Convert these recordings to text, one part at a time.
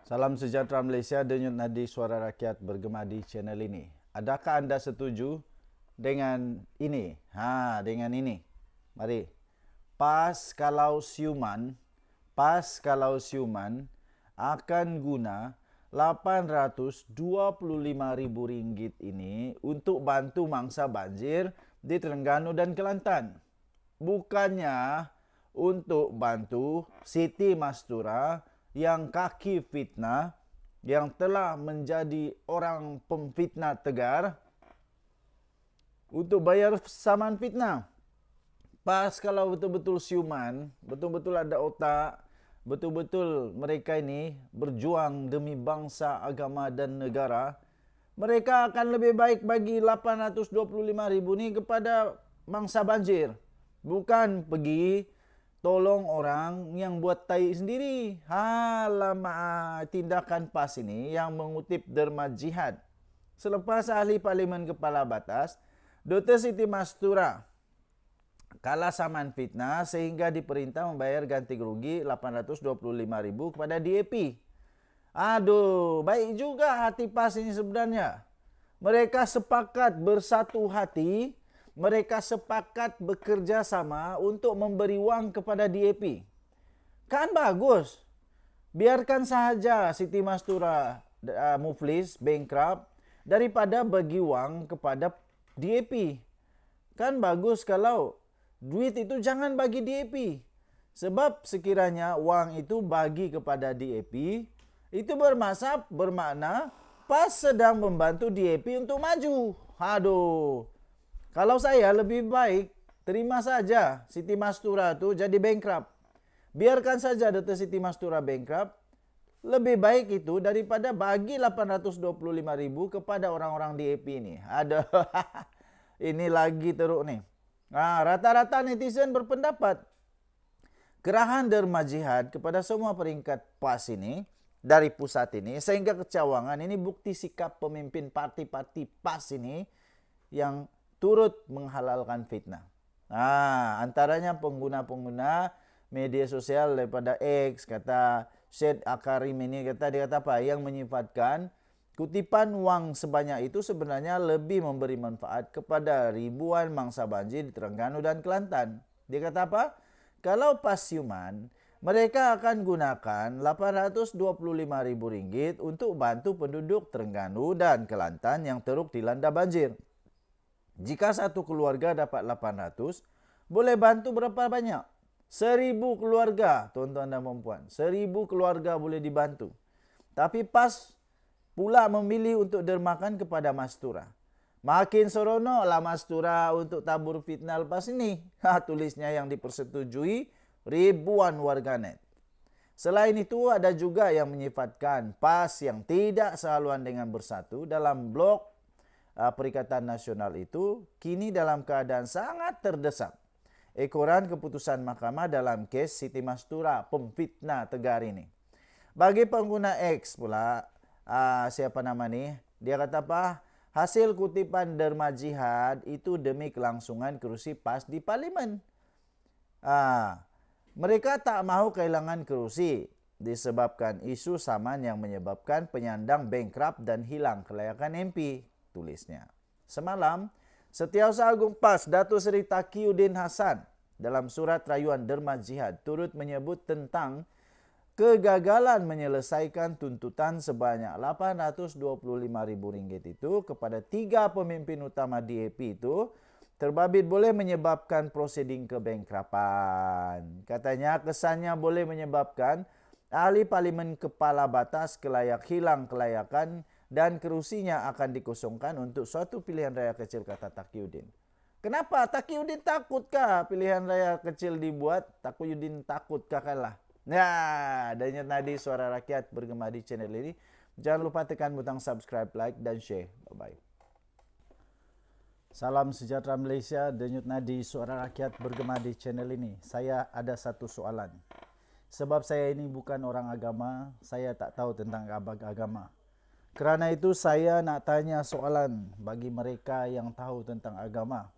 Salam sejahtera Malaysia, denyut nadi suara rakyat bergema di channel ini. Adakah anda setuju dengan ini? Dengan ini. Mari. Pas kalau siuman akan guna RM825.000 ini untuk bantu mangsa banjir di Terengganu dan Kelantan. Bukannya untuk bantu Siti Mastura yang kaki fitnah, yang telah menjadi orang pemfitnah tegar, untuk bayar saman fitnah. Pas kalau betul-betul siuman, betul-betul ada otak, betul-betul mereka ini berjuang demi bangsa, agama dan negara, mereka akan lebih baik bagi RM825.000 ni kepada mangsa banjir. Bukan pergi tolong orang yang buat tai sendiri. Tindakan PAS ini yang mengutip Derma Jihad. Selepas ahli Parlimen Kepala Batas, Dr. Siti Mastura kalah saman fitnah sehingga diperintah membayar ganti rugi RM825.000 kepada DAP. Baik juga hati PAS ini sebenarnya. Mereka sepakat bersatu hati, mereka sepakat bekerja sama untuk memberi wang kepada DAP. Kan bagus. Biarkan sahaja Siti Mastura muflis, bankrupt, daripada bagi wang kepada DAP. Kan bagus kalau duit itu jangan bagi DAP. Sebab sekiranya wang itu bagi kepada DAP, itu bermakna PAS sedang membantu DAP untuk maju. Kalau saya lebih baik terima saja Siti Mastura tu jadi bankrupt. Biarkan saja Dr. Siti Mastura bankrupt. Lebih baik itu daripada bagi RM825.000 kepada orang-orang DAP ini. Ini lagi teruk nih. Rata-rata netizen berpendapat gerahan Derma Jihad kepada semua peringkat PAS ini dari pusat ini sehingga kecawangan ini bukti sikap pemimpin parti-parti PAS ini yang turut menghalalkan fitnah. Antaranya pengguna-pengguna media sosial daripada X, kata Syed Akarim ini, dia kata apa? Yang menyifatkan kutipan wang sebanyak itu sebenarnya lebih memberi manfaat kepada ribuan mangsa banjir di Terengganu dan Kelantan. Dia kata apa? Kalau PAS siuman, mereka akan gunakan RM825.000 untuk bantu penduduk Terengganu dan Kelantan yang teruk dilanda banjir. Jika satu keluarga dapat 800, boleh bantu berapa banyak? 1,000 keluarga, tuan-tuan dan puan-puan. 1,000 keluarga boleh dibantu. Tapi PAS pula memilih untuk dermakan kepada Mastura. Makin seronoklah Mastura untuk tabur fitnah lepas ini. Tulisnya yang dipersetujui ribuan warganet. Selain itu, ada juga yang menyifatkan PAS yang tidak sehaluan dengan Bersatu dalam blog Perikatan Nasional itu kini dalam keadaan sangat terdesak. Ekoran keputusan mahkamah dalam kes Siti Mastura pemfitnah tegar ini. Bagi pengguna X pula, dia kata apa? Hasil kutipan Derma Jihad itu demi kelangsungan kerusi PAS di Parlimen. Mereka tak mahu kehilangan kerusi disebabkan isu saman yang menyebabkan penyandang bankrupt dan hilang kelayakan MP, tulisnya. Semalam, Setiausaha Agung PAS Datuk Seri Taqiyuddin Hassan dalam surat rayuan Derma Jihad turut menyebut tentang kegagalan menyelesaikan tuntutan sebanyak RM825.000 itu kepada 3 pemimpin utama DAP itu terbabit boleh menyebabkan prosiding kebankruptan. Katanya kesannya boleh menyebabkan ahli Parlimen Kepala Batas hilang kelayakan dan kerusinya akan dikosongkan untuk suatu pilihan raya kecil, kata Taqiyuddin. Kenapa? Taqiyuddin takutkah pilihan raya kecil dibuat? Taqiyuddin takutkah kalah? Denyut nadi suara rakyat bergema di channel ini. Jangan lupa tekan butang subscribe, like dan share. Bye-bye. Salam sejahtera Malaysia, denyut nadi suara rakyat bergema di channel ini. Saya ada satu soalan. Sebab saya ini bukan orang agama, saya tak tahu tentang agama. Kerana itu saya nak tanya soalan bagi mereka yang tahu tentang agama.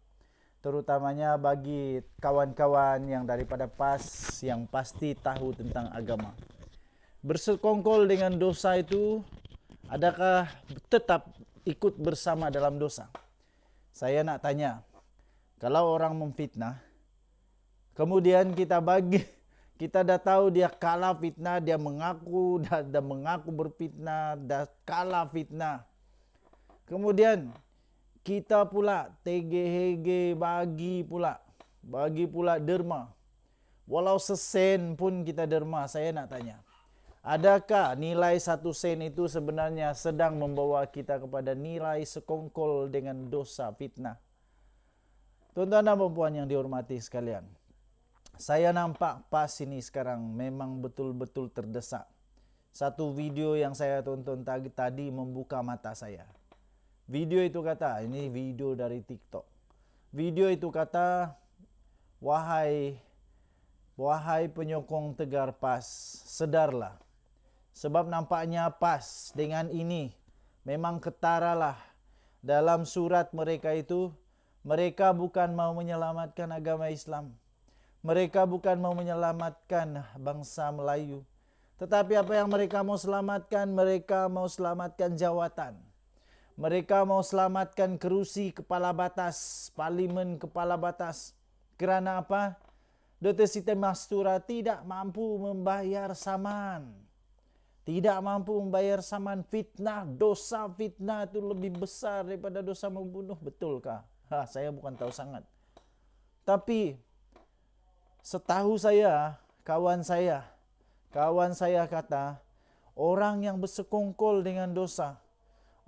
Terutamanya bagi kawan-kawan yang daripada PAS yang pasti tahu tentang agama. bersekongkol dengan dosa itu, adakah tetap ikut bersama dalam dosa? Saya nak tanya, kalau orang memfitnah, kemudian kita dah tahu dia kalah fitnah, dia mengaku dah mengaku berfitnah, dah kalah fitnah. Kemudian kita pula tege-hege bagi pula derma. Walau sesen pun kita derma. Saya nak tanya, adakah nilai 1 sen itu sebenarnya sedang membawa kita kepada nilai sekongkol dengan dosa fitnah? Tuan-tuan dan puan yang dihormati sekalian, saya nampak pas ini sekarang memang betul-betul terdesak. Satu video yang saya tonton tadi membuka mata saya. Video itu kata, ini video dari TikTok. Video itu kata, wahai penyokong Tegar PAS, sedarlah. Sebab nampaknya PAS dengan ini memang ketaralah. Dalam surat mereka itu, mereka bukan mau menyelamatkan agama Islam. Mereka bukan mau menyelamatkan bangsa Melayu. Tetapi apa yang mereka mau selamatkan? Mereka mau selamatkan jawatan. Mereka mau selamatkan kerusi kepala batas, parlimen kepala batas. Kerana apa? Dr. Siti Mastura tidak mampu membayar saman. Tidak mampu membayar saman fitnah. Dosa fitnah itu lebih besar daripada dosa membunuh. Betulkah? Saya bukan tahu sangat. Tapi setahu saya, kawan saya kata, orang yang bersekongkol dengan dosa,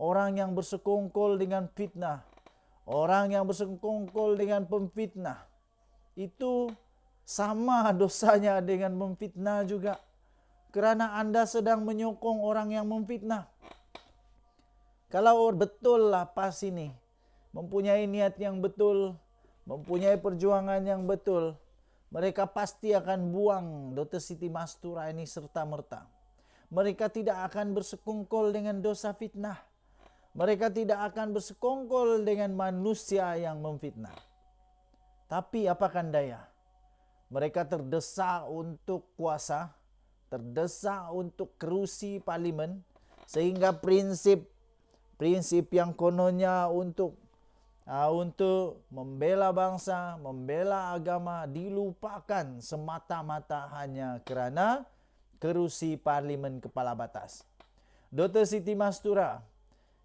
orang yang bersekongkol dengan fitnah, orang yang bersekongkol dengan pemfitnah, itu sama dosanya dengan memfitnah juga. Kerana Anda sedang menyokong orang yang memfitnah. Kalau betul lah PAS ini mempunyai niat yang betul, mempunyai perjuangan yang betul, mereka pasti akan buang Dr. Siti Mastura ini serta-merta. Mereka tidak akan bersekongkol dengan dosa fitnah. Mereka tidak akan bersekongkol dengan manusia yang memfitnah. Tapi apakan daya? Mereka terdesak untuk kuasa, terdesak untuk kerusi parlimen, sehingga prinsip yang kononnya untuk membela bangsa, membela agama dilupakan semata-mata hanya kerana kerusi parlimen kepala batas. Dr. Siti Mastura,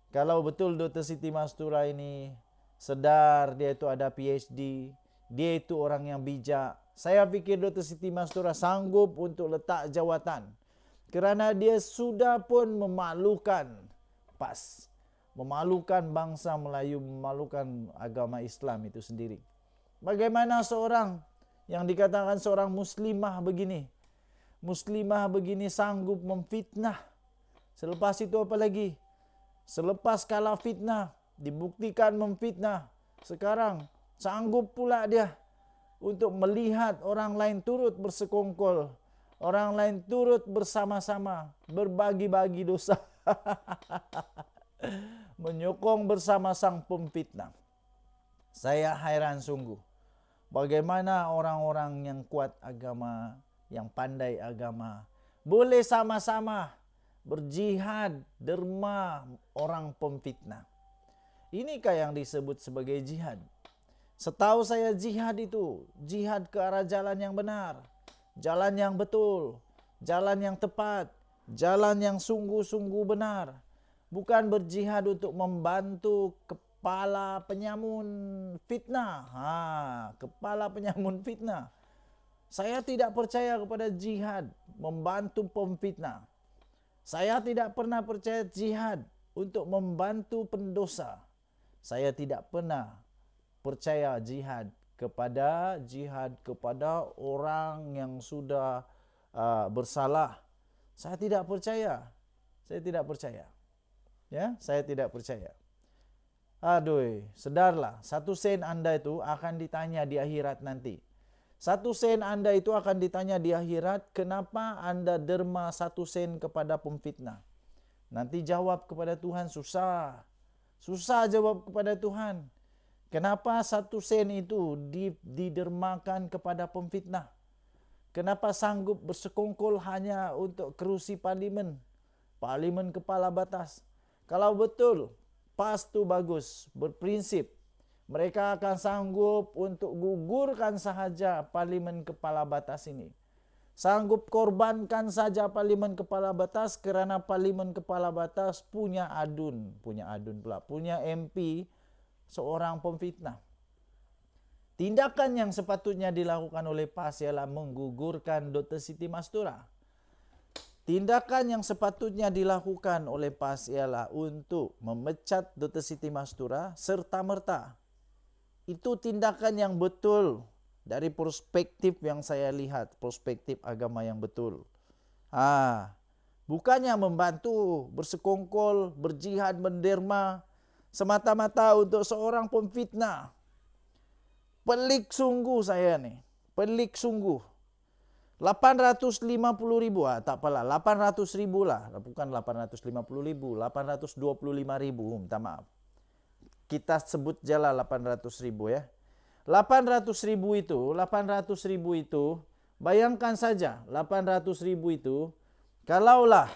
kalau betul Dr. Siti Mastura ini sedar dia itu ada PhD, dia itu orang yang bijak, saya fikir Dr. Siti Mastura sanggup untuk letak jawatan. Kerana dia sudah pun memalukan PAS, memalukan bangsa Melayu, memalukan agama Islam itu sendiri. Bagaimana seorang yang dikatakan seorang muslimah begini sanggup memfitnah? Selepas itu apa lagi? Selepas kalah fitnah, dibuktikan memfitnah, sekarang sanggup pula dia untuk melihat orang lain turut bersekongkol, orang lain turut bersama-sama berbagi-bagi dosa. Menyokong bersama sang pemfitnah. Saya hairan sungguh. Bagaimana orang-orang yang kuat agama, yang pandai agama, boleh sama-sama berjihad derma orang pemfitnah. Inikah yang disebut sebagai jihad? Setahu saya jihad itu jihad ke arah jalan yang benar, jalan yang betul, jalan yang tepat, jalan yang sungguh-sungguh benar. Bukan berjihad untuk membantu kepala penyamun fitnah. Kepala penyamun fitnah. Saya tidak percaya kepada jihad membantu pemfitnah. Saya tidak pernah percaya jihad untuk membantu pendosa. Saya tidak pernah percaya jihad kepada orang yang sudah bersalah. Saya tidak percaya. Ya, saya tidak percaya. Aduh, sedarlah, 1 sen Anda itu akan ditanya di akhirat nanti. 1 sen Anda itu akan ditanya di akhirat, kenapa Anda derma 1 sen kepada pemfitnah? Nanti jawab kepada Tuhan susah. Susah jawab kepada Tuhan. Kenapa 1 sen itu didermakan kepada pemfitnah? Kenapa sanggup bersekongkol hanya untuk kerusi parlimen? Parlimen kepala batas. Kalau betul, PAS itu bagus, berprinsip. Mereka akan sanggup untuk gugurkan sahaja parlimen kepala batas ini. Sanggup korbankan saja parlimen kepala batas kerana parlimen kepala batas punya MP seorang pemfitnah. Tindakan yang sepatutnya dilakukan oleh PAS ialah menggugurkan Dr. Siti Mastura. Tindakan yang sepatutnya dilakukan oleh PAS ialah untuk memecat Dr. Siti Mastura serta-merta. Itu tindakan yang betul dari perspektif yang saya lihat, perspektif agama yang betul. Bukannya membantu, bersekongkol, berjihad, menderma, semata-mata untuk seorang pemfitnah. Pelik sungguh saya nih, pelik sungguh. 850 ribu, tak apalah, 800 ribu lah, bukan 850 ribu, 825 ribu, minta maaf. Kita sebut jelah 800 ribu ya. 800 ribu itu, bayangkan saja 800 ribu itu, kalaulah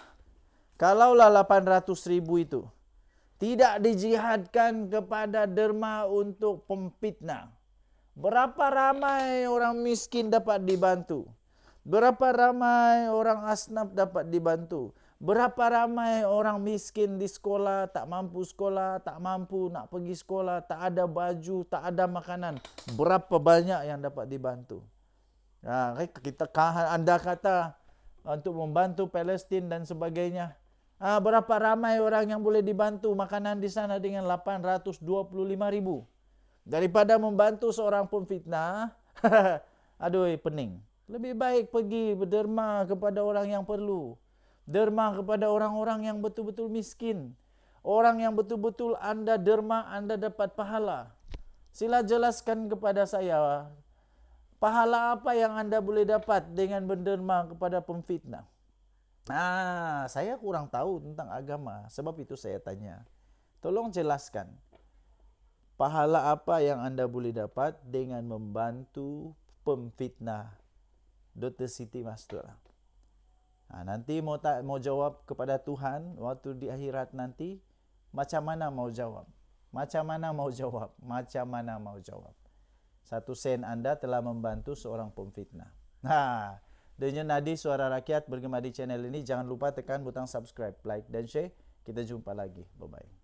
800 ribu itu tidak dijihadkan kepada derma untuk pemfitnah, berapa ramai orang miskin dapat dibantu? Berapa ramai orang asnaf dapat dibantu? Berapa ramai orang miskin di sekolah, tak mampu sekolah, tak mampu nak pergi sekolah, tak ada baju, tak ada makanan. Berapa banyak yang dapat dibantu? Anda kata untuk membantu Palestin dan sebagainya. Berapa ramai orang yang boleh dibantu makanan di sana dengan 825 ribu? Daripada membantu seorang pemfitnah, aduh pening. Lebih baik pergi berderma kepada orang yang perlu. Derma kepada orang-orang yang betul-betul miskin. Orang yang betul-betul Anda derma, Anda dapat pahala. Sila jelaskan kepada saya, pahala apa yang Anda boleh dapat dengan berderma kepada pemfitnah? Saya kurang tahu tentang agama, sebab itu saya tanya. Tolong jelaskan. Pahala apa yang Anda boleh dapat dengan membantu pemfitnah Dr. Siti Mastura? Nanti mau jawab kepada Tuhan waktu di akhirat nanti, macam mana mau jawab? Macam mana mau jawab? Macam mana mau jawab? 1 sen Anda telah membantu seorang pemfitnah. Denyut nadi suara rakyat bergema di channel ini. Jangan lupa tekan butang subscribe, like dan share. Kita jumpa lagi. Bye-bye.